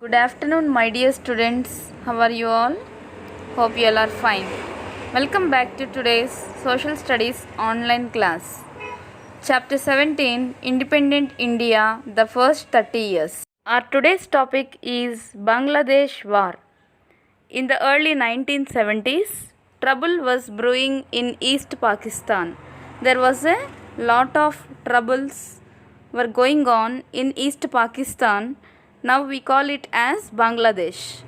Good afternoon, my dear students. How are you all? Hope you all are fine. Welcome back to today's Social Studies online class. Chapter 17, Independent India, the first 30 years. Our today's topic is Bangladesh War. In the early 1970s, trouble was brewing in East Pakistan. There was a lot of troubles were going on in East Pakistan. Now we call it as Bangladesh.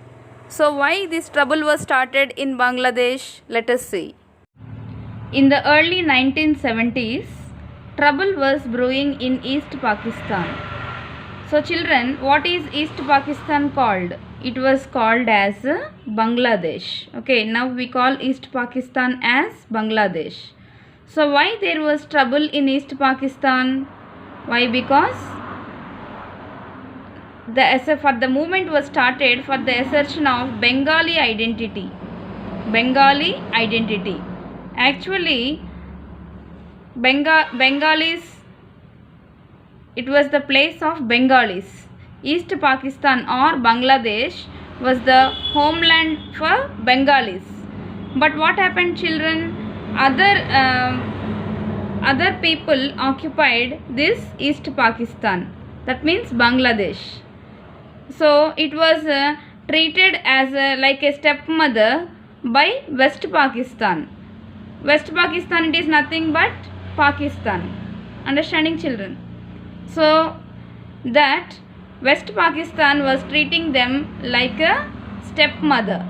So why this trouble was started in Bangladesh? Let us see. In the early 1970s, trouble was brewing in East Pakistan. So children, what is East Pakistan called? It was called as Bangladesh. Okay, now we call East Pakistan as Bangladesh. So why there was trouble in East Pakistan? Why? Because the movement was started for the assertion of Bengali identity. Bengali identity. Actually, Bengalis, it was the place of Bengalis. East Pakistan or Bangladesh was the homeland for Bengalis. But what happened, children? Other people occupied this East Pakistan. That means Bangladesh. So it was treated as like a stepmother by West Pakistan. West Pakistan, it is nothing but Pakistan. Understanding, children? So that West Pakistan was treating them like a stepmother.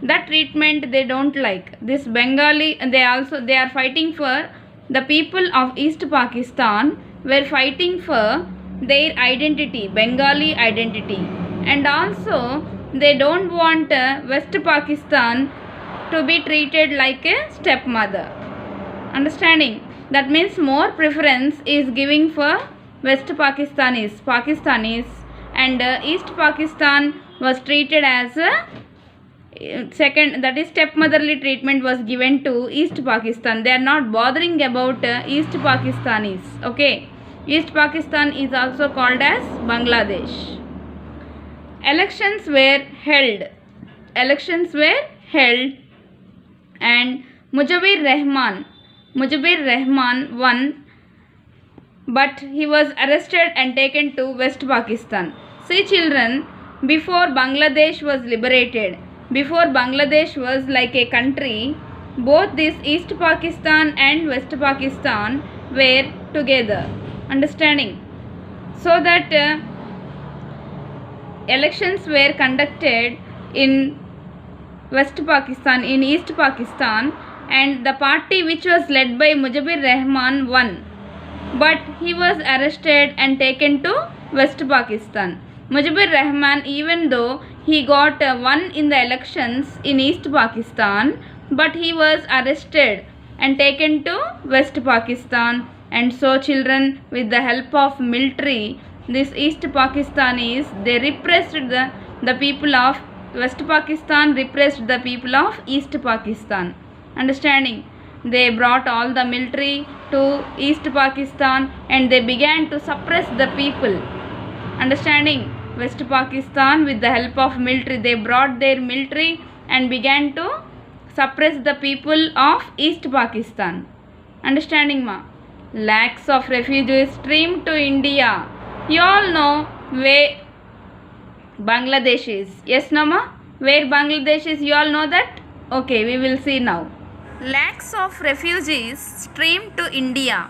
That treatment they don't like. This Bengali, they are fighting for the people of East Pakistan were fighting for their identity, Bengali identity, and also they don't want West Pakistan to be treated like a stepmother. Understanding? That means more preference is giving for West Pakistanis, and East Pakistan was treated as a second, that is stepmotherly treatment was given to East Pakistan. They are not bothering about East Pakistanis. Okay, East Pakistan is also called as Bangladesh. Elections were held and Mujibur Rahman won, but he was arrested and taken to West Pakistan. See children, before Bangladesh was liberated, before Bangladesh was like a country, both this East Pakistan and West Pakistan were together. Understanding? So that elections were conducted in West Pakistan, in East Pakistan, and the party which was led by Mujibur Rahman won, but he was arrested and taken to West Pakistan. Mujibur Rahman, even though he got won in the elections in East Pakistan, but he was arrested and taken to West Pakistan. And so children, with the help of military, this East Pakistanis, they repressed the people of West Pakistan, repressed the people of East Pakistan. Understanding? They brought all the military to East Pakistan and they began to suppress the people. Understanding? West Pakistan, with the help of military, they brought their military and began to suppress the people of East Pakistan. Understanding, ma? Lakhs of refugees streamed to India. You all know where Bangladesh is. Yes, no, ma? Where Bangladesh is, you all know that? Okay, we will see now. Lakhs of refugees streamed to India,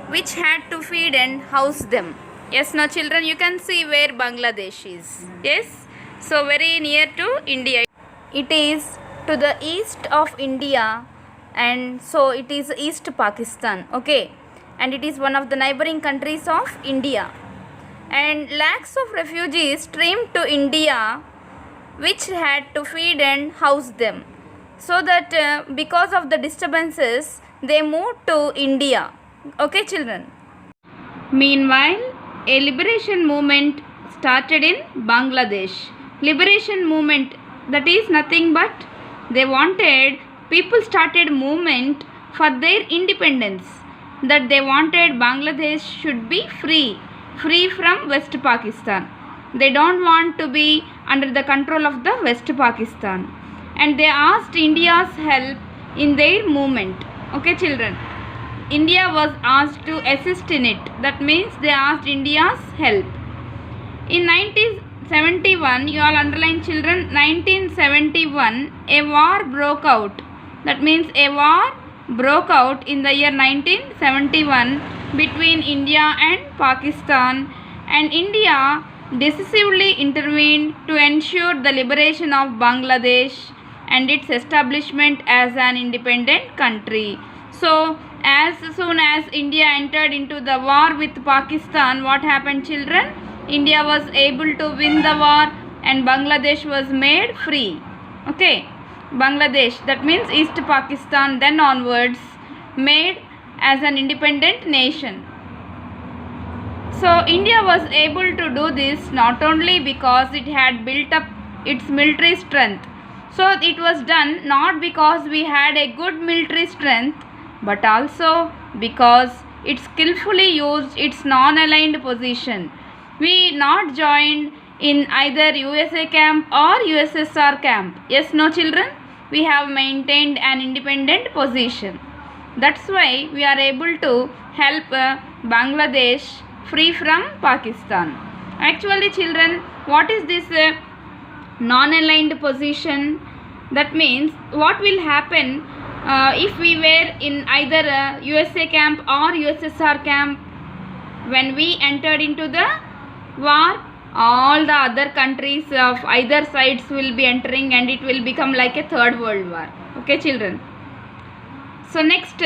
which had to feed and house them. Yes, now children, you can see where Bangladesh is. Yes, so very near to India. It is to the east of India, and so it is East Pakistan. Okay, and it is one of the neighboring countries of India. And lakhs of refugees streamed to India, which had to feed and house them. So that because of the disturbances, they moved to India. Okay, children. Meanwhile, a liberation movement started in Bangladesh. Liberation movement, that is nothing but they wanted, people started movement for their independence, that they wanted Bangladesh should be free from West Pakistan. They don't want to be under the control of the West Pakistan. And they asked India's help in their movement. Okay, children. India was asked to assist in it. That means they asked India's help. In 1971, you all underline, children, 1971, a war broke out. That means a war broke out in the year 1971 between India and Pakistan, and India decisively intervened to ensure the liberation of Bangladesh and its establishment as an independent country. So, as soon as India entered into the war with Pakistan, what happened, children? India was able to win the war and Bangladesh was made free. Okay, Bangladesh, that means East Pakistan, then onwards, made as an independent nation. So India was able to do this not only because it had built up its military strength. So it was done not because we had a good military strength, but also because it skillfully used its non-aligned position. We not joined in either USA camp or USSR camp. Yes, no, children? We have maintained an independent position. That's why we are able to help Bangladesh free from Pakistan. Actually, children, what is this non-aligned position? That means what will happen if we were in either USA camp or USSR camp? When we entered into the war, all the other countries of either sides will be entering and it will become like a third world war. Okay, children? So next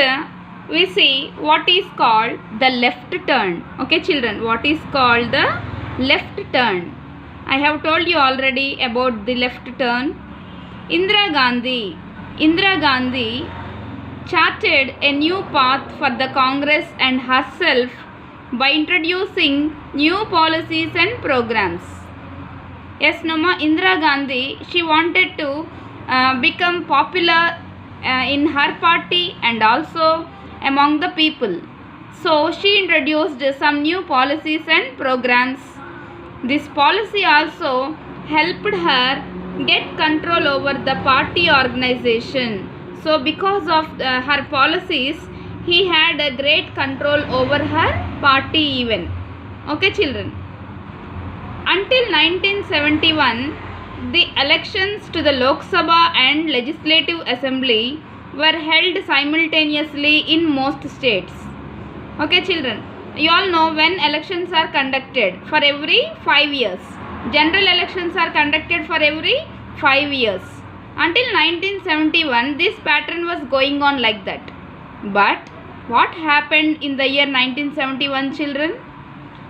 we see what is called the left turn. Okay, children, what is called the left turn? I have told you already about the left turn. Indira Gandhi charted a new path for the Congress and herself by introducing new policies and programs. Yes, Nama, Indira Gandhi, she wanted to become popular in her party and also among the people. So she introduced some new policies and programs. This policy also helped her get control over the party organization. So because of her policies, he had a great control over her party even. Okay, children. Until 1971, the elections to the Lok Sabha and Legislative Assembly were held simultaneously in most states. Okay, children. You all know when elections are conducted for every 5 years. General elections are conducted for every 5 years. Until 1971, this pattern was going on like that. But what happened in the year 1971, children?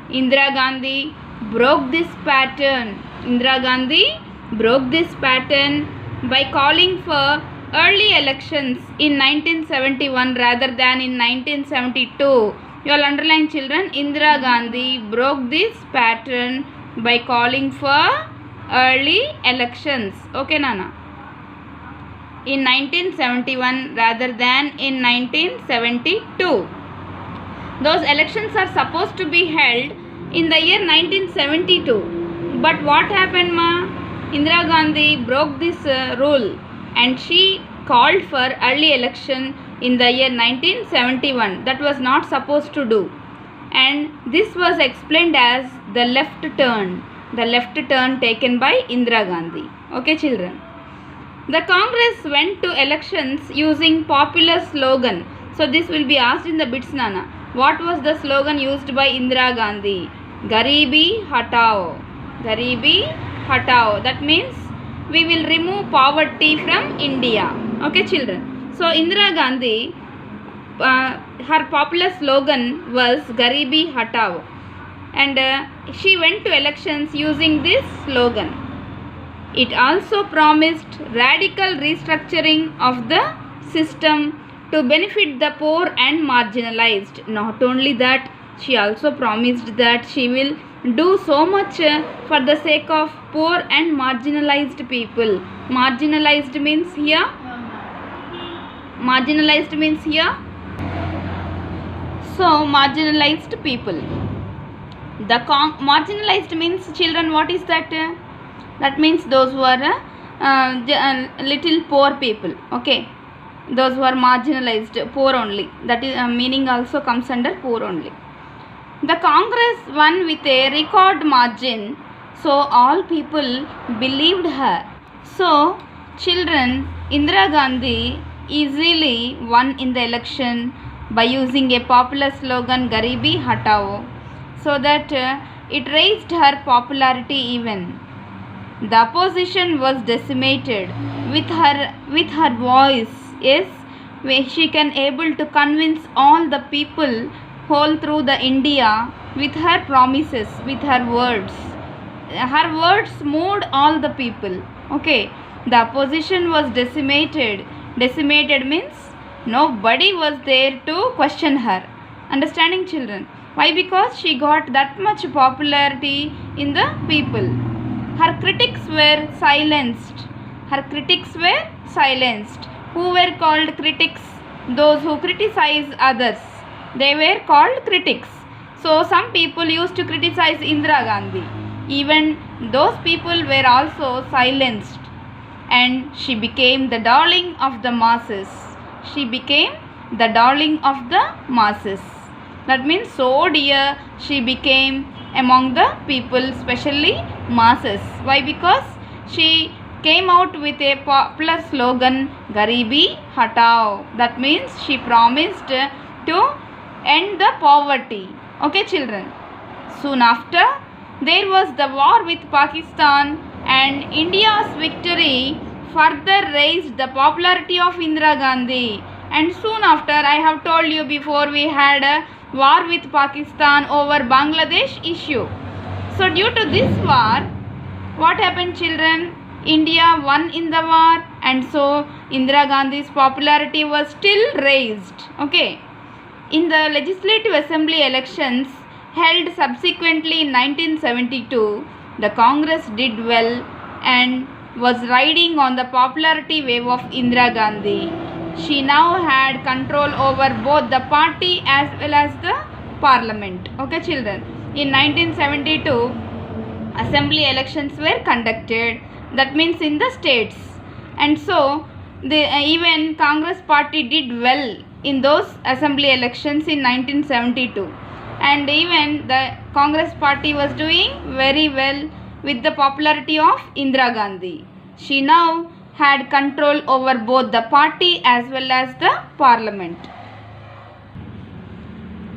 Indira Gandhi broke this pattern. Indira Gandhi broke this pattern by calling for early elections in 1971 rather than in 1972. You all underline, children. Indira Gandhi broke this pattern by calling for early elections. Okay, Nana? In 1971 rather than in 1972. Those elections are supposed to be held in the year 1972. But what happened, ma? Indira Gandhi broke this rule and she called for early election in the year 1971. That was not supposed to do. And this was explained as the left turn. The left turn taken by Indira Gandhi. Okay, children. The Congress went to elections using popular slogan. So this will be asked in the bits, Nana. What was the slogan used by Indira Gandhi? Garibi Hatao. Garibi Hatao. That means we will remove poverty from India. Okay, children. So Indira Gandhi, her popular slogan was Garibi Hatao. And she went to elections using this slogan. It also promised radical restructuring of the system to benefit the poor and marginalized. Not only that, she also promised that she will do so much for the sake of poor and marginalized people. Marginalized means here? Marginalized means here? So, marginalized people. The marginalized means, children, what is that? That means those who are little poor people. Okay, those who are marginalized, poor only. That is meaning also comes under poor only. The Congress won with a record margin, so all people believed her. So, children, Indira Gandhi easily won in the election by using a popular slogan Garibi Hatao, so that it raised her popularity even. The opposition was decimated with her voice. Yes, where she can able to convince all the people whole through the India with her promises, with her words. Her words moved all the people. Okay, the opposition was decimated. Decimated means nobody was there to question her. Understanding, children? Why? Because she got that much popularity in the people. Her critics were silenced. Her critics were silenced. Who were called critics? Those who criticize others. They were called critics. So some people used to criticize Indira Gandhi. Even those people were also silenced. And she became the darling of the masses. She became the darling of the masses. That means so dear she became among the people, especially masses. Why? Because she came out with a popular slogan Garibi Hatao. That means she promised to end the poverty. Okay, children. Soon after, there was the war with Pakistan, and India's victory further raised the popularity of Indira Gandhi. And soon after, I have told you before, we had a war with Pakistan over Bangladesh issue. So due to this war, what happened, children? India won in the war, and so Indira Gandhi's popularity was still raised. Okay. In the Legislative Assembly elections held subsequently in 1972, the Congress did well and was riding on the popularity wave of Indira Gandhi. She now had control over both the party as well as the parliament. Okay, children. In 1972, assembly elections were conducted. That means in the states. And so, even Congress party did well in those assembly elections in 1972. And even the Congress party was doing very well with the popularity of Indira Gandhi. She now had control over both the party as well as the parliament.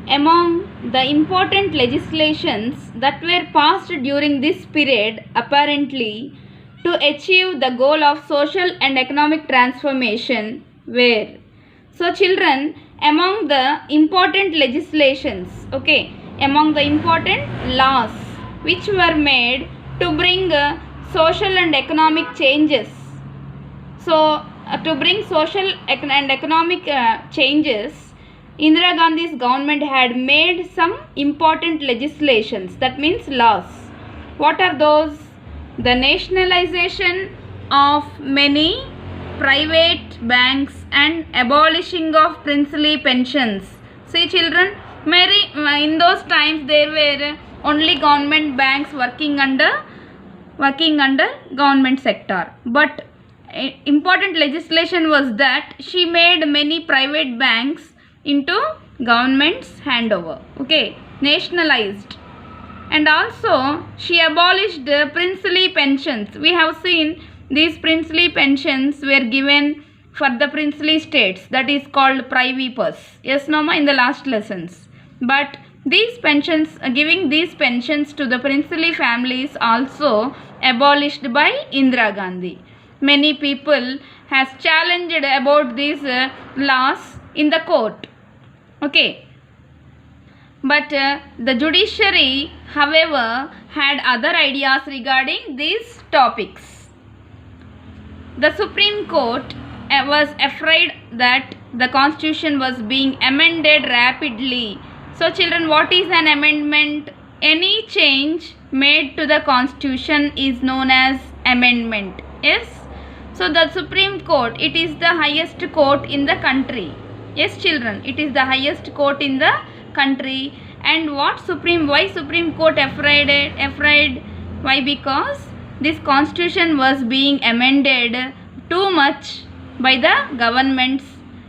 Among the important legislations that were passed during this period, apparently to achieve the goal of social and economic transformation, were, so children, among the important legislations, okay, among the important laws which were made to bring social and economic changes. So to bring social and economic changes, Indira Gandhi's government had made some important legislations, that means laws. What are those? The nationalization of many private banks and abolishing of princely pensions. See, children, in those times there were only government banks working under government sector. But important legislation was that she made many private banks into government's handover. Okay, nationalized. And also she abolished princely pensions. We have seen these princely pensions were given for the princely states, that is called privy purse. Yes, Noma, in the last lessons. But these pensions, giving these pensions to the princely families, also abolished by Indira Gandhi. Many people has challenged about these laws in the court. Okay. But the judiciary, however, had other ideas regarding these topics. The Supreme Court was afraid that the constitution was being amended rapidly. So children, what is an amendment? Any change made to the constitution is known as amendment. Yes. So the Supreme Court, it is the highest court in the country. Yes, children, it is the highest court in the country, And why Supreme Court afraid? Why? Because this constitution was being amended too much by the governments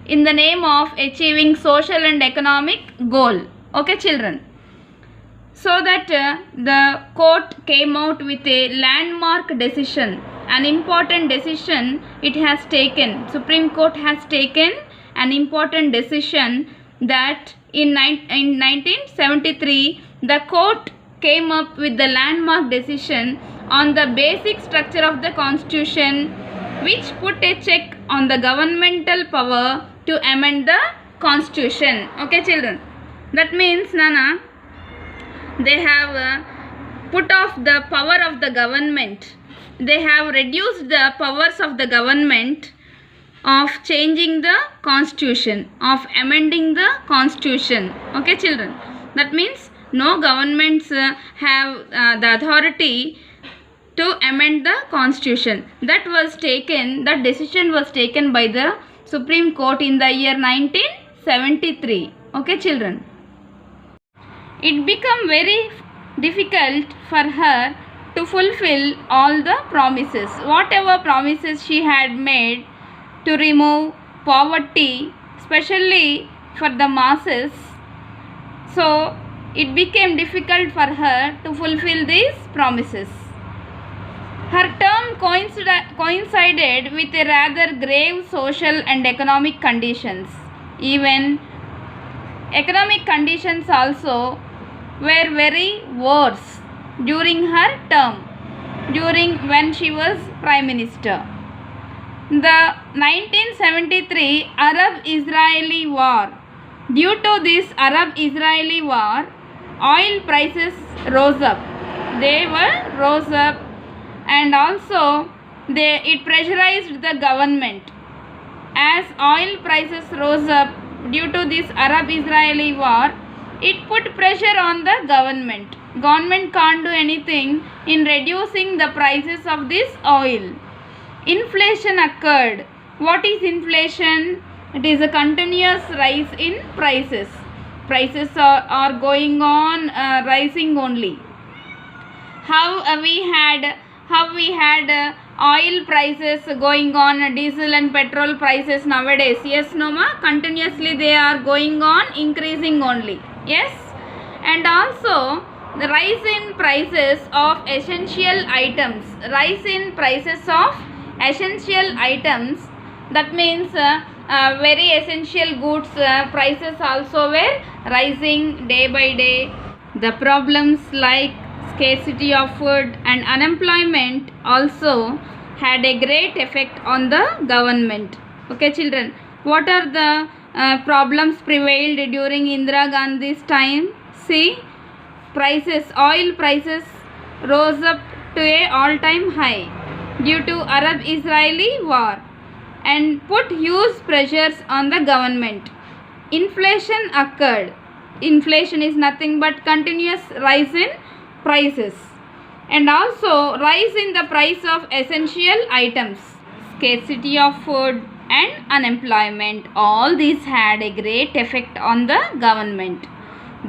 in the name of achieving social and economic goal. Okay, children. So that the court came out with a landmark decision, an important decision it has taken. Supreme Court has taken an important decision that in 1973 the court came up with the landmark decision on the basic structure of the constitution, which put a check on the governmental power to amend the constitution. Okay, children. That means, Nana, they have put off the power of the government. They have reduced the powers of the government of changing the constitution, of amending the constitution. Okay, children. That means no governments have the authority to amend the constitution. That decision was taken by the Supreme Court in the year 1973. Okay, children. It became very difficult for her to fulfill all the promises. Whatever promises she had made to remove poverty, especially for the masses, so it became difficult for her to fulfill these promises. Her term coincided with a rather grave social and economic conditions. Even economic conditions also were very worse during her term, when she was Prime Minister. The 1973 Arab-Israeli war. Due to this Arab-Israeli war, oil prices rose up. And also it pressurized the government. As oil prices rose up due to this Arab-Israeli war, it put pressure on the government. Government can't do anything in reducing the prices of this oil. Inflation occurred. What is inflation? It is a continuous rise in prices. Prices are going on rising only. How we had oil prices going on, diesel and petrol prices nowadays? Yes, no ma? Continuously they are going on, increasing only. Yes. And also the rise in prices of essential items. That means very essential goods prices also were rising day by day. The problems like scarcity of food and unemployment also had a great effect on the government. Okay, children. What are the problems prevailed during Indira Gandhi's time? See, oil prices rose up to a all-time high due to Arab-Israeli war and put huge pressures on the government. Inflation occurred. Inflation is nothing but continuous rise in prices, and also rise in the price of essential items, scarcity of food and unemployment. All these had a great effect on the government.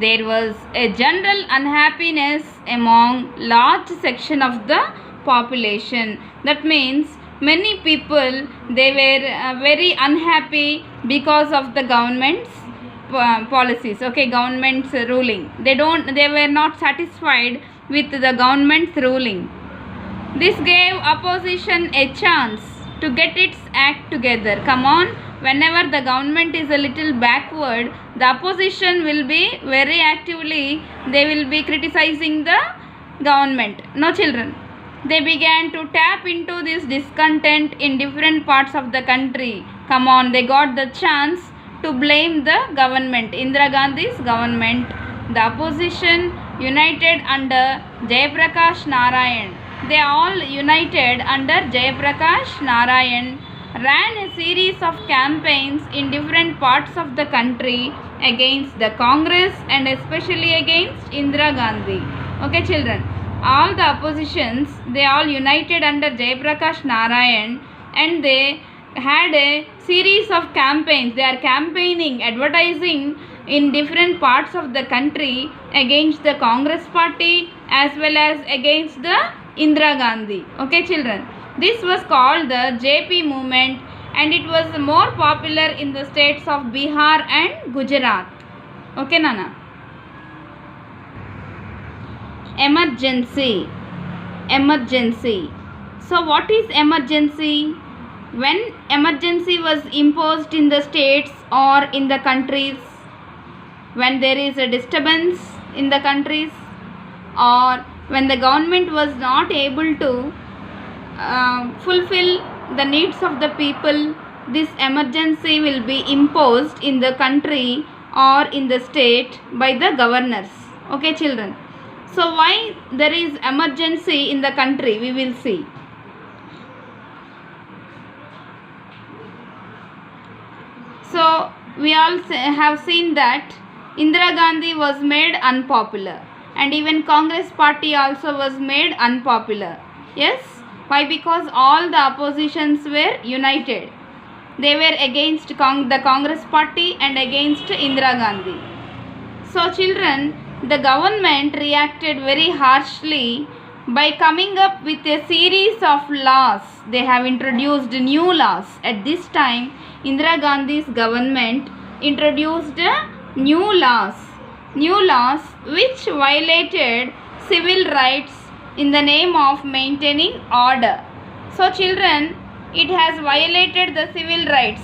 There was a general unhappiness among large section of the population. That means many people, they were very unhappy because of the government's policies. Okay, government's ruling. They were not satisfied with the government's ruling. This gave opposition a chance to get its act together. Come on, whenever the government is a little backward, the opposition will be very actively, they will be criticizing the government. No, children. They began to tap into this discontent in different parts of the country. Come on, they got the chance to blame the government, Indira Gandhi's government. The opposition united under Jayaprakash Narayan. They all united under Jayaprakash Narayan, ran a series of campaigns in different parts of the country against the Congress and especially against Indira Gandhi. Okay, children. All the oppositions, they all united under Jayaprakash Narayan, and they had a series of campaigns. They are campaigning, advertising in different parts of the country against the Congress party as well as against the Indira Gandhi. Okay children, this was called the JP movement and it was more popular in the states of Bihar and Gujarat. Okay Nana. Emergency. So what is emergency? When emergency was imposed in the states or in the countries, when there is a disturbance in the countries, or when the government was not able to fulfill the needs of the people, this emergency will be imposed in the country or in the state by the governors. Okay children. So why there is emergency in the country, we will see. So we all have seen that Indira Gandhi was made unpopular and even Congress party also was made unpopular. Yes, why? Because all the oppositions were united. They were against the Congress party and against Indira Gandhi. So children, the government reacted very harshly by coming up with a series of laws. They have introduced new laws. At this time, Indira Gandhi's government introduced new laws which violated civil rights in the name of maintaining order. So children, it has violated the civil rights.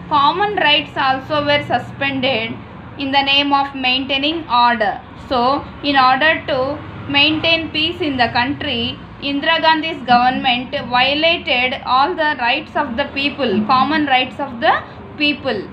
Common rights also were suspended in the name of maintaining order. So in order to maintain peace in the country, Indira Gandhi's government violated all the rights of the people, common rights of the people.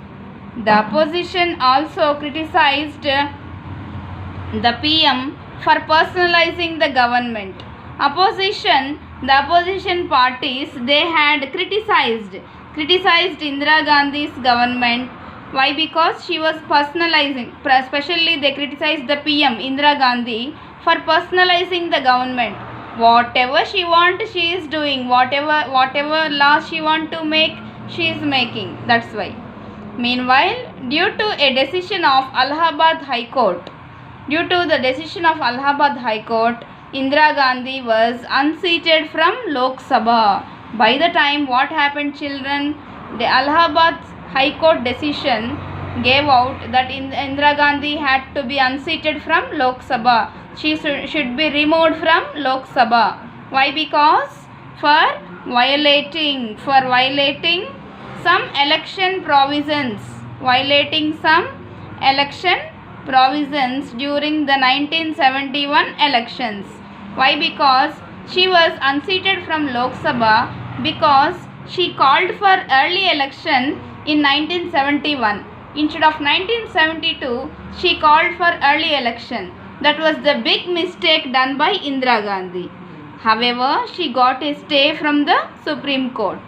The opposition also criticized the PM for personalizing the government. The opposition parties, they had criticized Indira Gandhi's government. Why? Because she was personalizing. Especially they criticized the PM Indira Gandhi for personalizing the government. Whatever she wants, she is doing. Whatever laws she wants to make, she is making. That's why. Meanwhile, due to the decision of Allahabad High Court, Indira Gandhi was unseated from Lok Sabha. By the time what happened children, the Allahabad High Court decision gave out that Indira Gandhi had to be unseated from Lok Sabha. She should be removed from Lok Sabha. Why? Because for violating some election provisions during the 1971 elections. Why? Because she was unseated from Lok Sabha because she called for early election in 1971. Instead of 1972, she called for early election. That was the big mistake done by Indira Gandhi. However, she got a stay from the Supreme Court.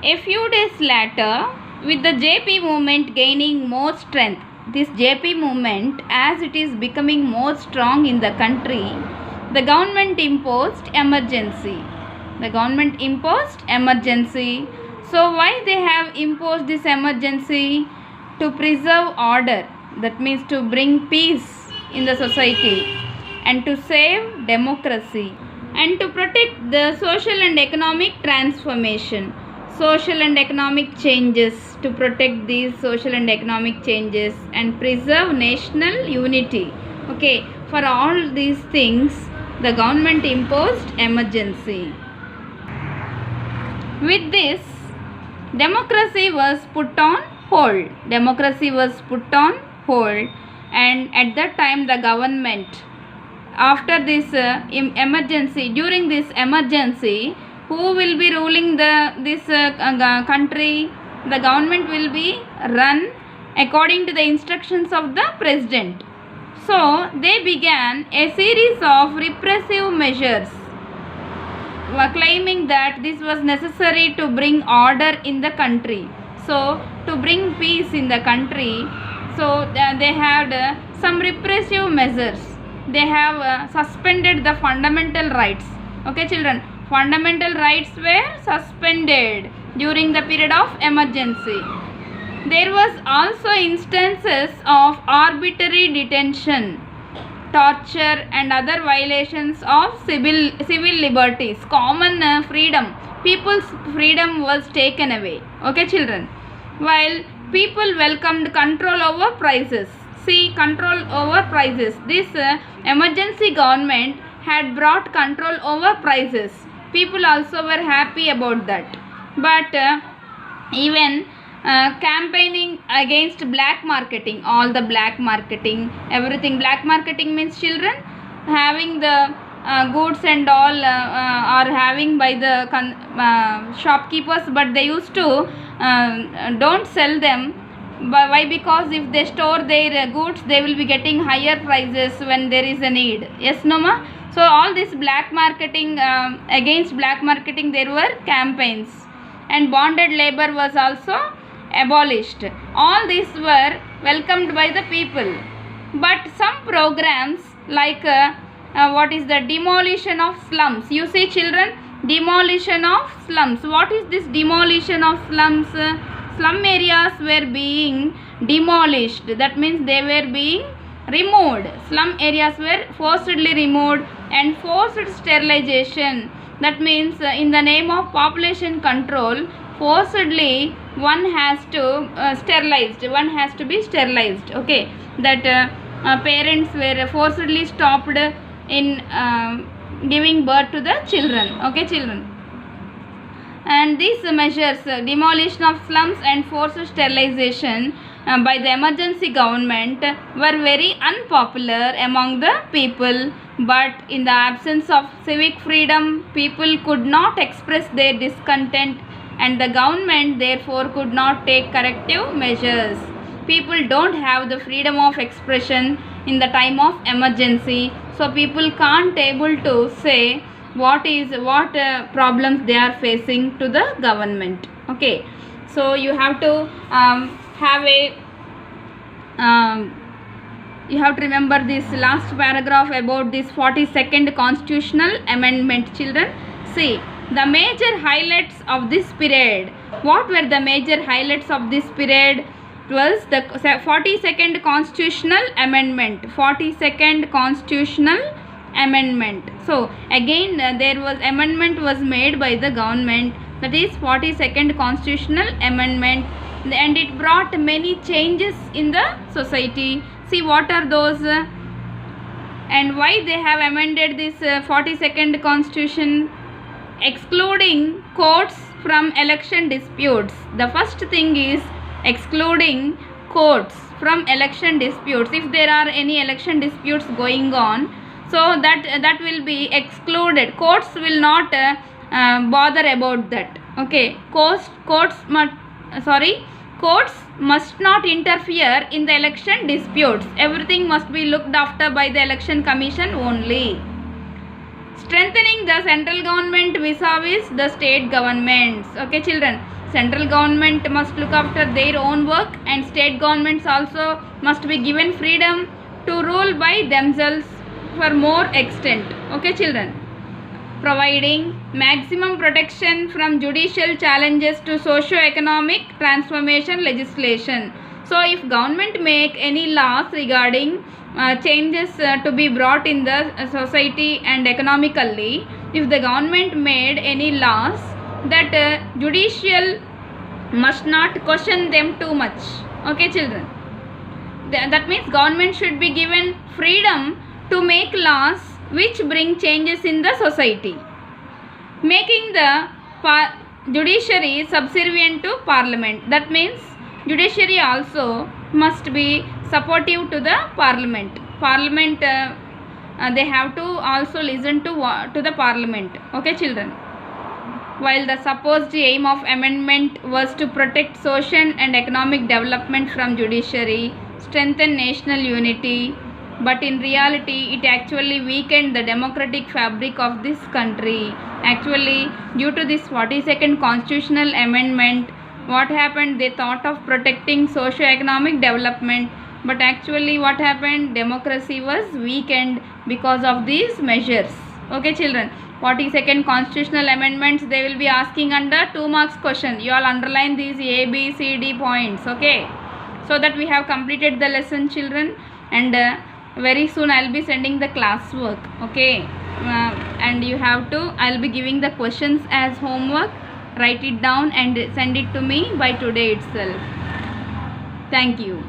A few days later, with the JP movement gaining more strength, this JP movement, as it is becoming more strong in the country, the government imposed emergency. So why they have imposed this emergency? To preserve order, that means to bring peace in the society and to save democracy and to protect the social and economic transformation, social and economic changes, to protect these social and economic changes and preserve national unity. Okay, for all these things the government imposed emergency. With this, democracy was put on hold. And at that time the government, after this emergency, during this emergency, who will be ruling this country? The government will be run according to the instructions of the president. So they began a series of repressive measures, claiming that this was necessary to bring order in the country. So to bring peace in the country, so they had some repressive measures. They have suspended the fundamental rights. Okay children, fundamental rights were suspended during the period of emergency. There was also instances of arbitrary detention, torture and other violations of civil liberties. Common freedom, people's freedom was taken away. Okay children. While people welcomed control over prices. See, control over prices. This emergency government had brought control over prices. People also were happy about that. But even campaigning against black marketing, all the black marketing, everything. Black marketing means children having the goods and all are having by the shopkeepers, but they used to don't sell them. Why? Because if they store their goods, they will be getting higher prices when there is a need. Yes, no ma? So all this black marketing, against black marketing there were campaigns, and bonded labor was also abolished. All these were welcomed by the people. But some programs like what is the demolition of slums? You see children, demolition of slums. What is this demolition of slums? Slum areas were being demolished. That means they were being removed. Slum areas were forcibly removed, and forced sterilization. That means in the name of population control, forcibly one has to one has to be sterilized. Okay, that parents were forcibly stopped in giving birth to the children. Okay children. And these measures, demolition of slums and forced sterilization by the emergency government, were very unpopular among the people. But in the absence of civic freedom, people could not express their discontent, and the government therefore could not take corrective measures. People don't have the freedom of expression in the time of emergency, so people can't able to say what problems they are facing to the government. Okay, so you have to have a you have to remember this last paragraph about this 42nd constitutional amendment children. See, the major highlights of this period. What were the major highlights of this period? It was the 42nd constitutional amendment. 42nd constitutional amendment. So again there was amendment was made by the government, that is 42nd constitutional amendment, and it brought many changes in the society. See, what are those and why they have amended this 42nd constitution? Excluding courts from election disputes. The first thing is excluding courts from election disputes. If there are any election disputes going on, so that will be excluded. Courts will not bother about that. Okay, courts must not interfere in the election disputes. Everything must be looked after by the election commission only. Strengthening the central government vis-a-vis the state governments. Okay children, central government must look after their own work, and state governments also must be given freedom to rule by themselves for more extent. Okay children. Providing maximum protection from judicial challenges to socio-economic transformation legislation. So if government make any laws regarding changes to be brought in the society and economically, if the government made any laws, that judicial must not question them too much. Okay children. That means government should be given freedom to make laws which bring changes in the society. Making the judiciary subservient to parliament. That means judiciary also must be supportive to the parliament. Parliament they have to also listen to the parliament. Okay children. While the supposed aim of amendment was to protect social and economic development from judiciary, strengthen national unity, but in reality it actually weakened the democratic fabric of this country. Actually, due to this 42nd constitutional amendment, what happened? They thought of protecting socio-economic development, but actually what happened? Democracy was weakened because of these measures. Okay children, 42nd constitutional amendments they will be asking under 2 marks question. You all underline these A, B, C, D points. Okay, so that we have completed the lesson children, and very soon I'll be sending the classwork. Okay, and you have to, I'll be giving the questions as homework. Write it down and send it to me by today itself. Thank you.